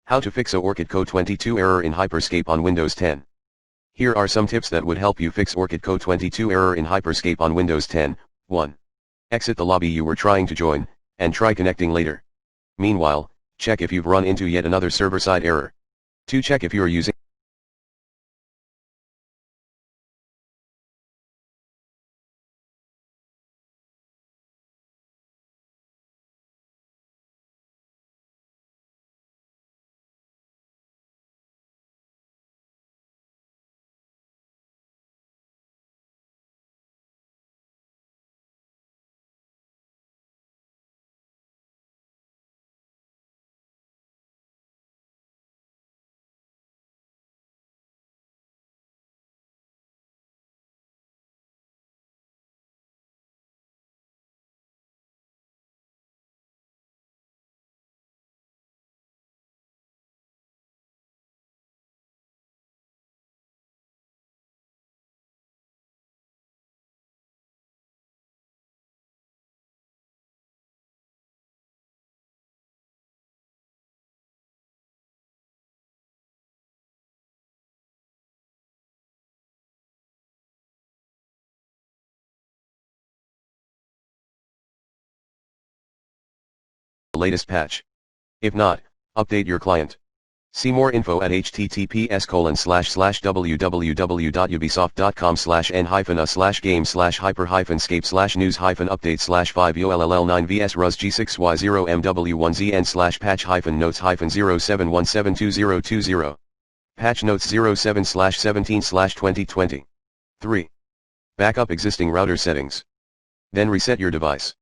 How to fix a Oorchid-Co22 error in Hyperscape on Windows 10. Here are some tips that would help you fix Oorchid-Co22 error in Hyperscape on Windows 10. 1. Exit the lobby you were trying to join, and try connecting later. Meanwhile, check if you've run into yet another server-side error. 2. Check if you are using the latest patch. If not, update your client. See more info at https://www.ubisoft.com/n-hyphen/scape/news-updates/5ull9vs-ruz G6Y0MW1Z/patch-notes 07/17/2020. 3. Backup existing router settings. Then reset your device.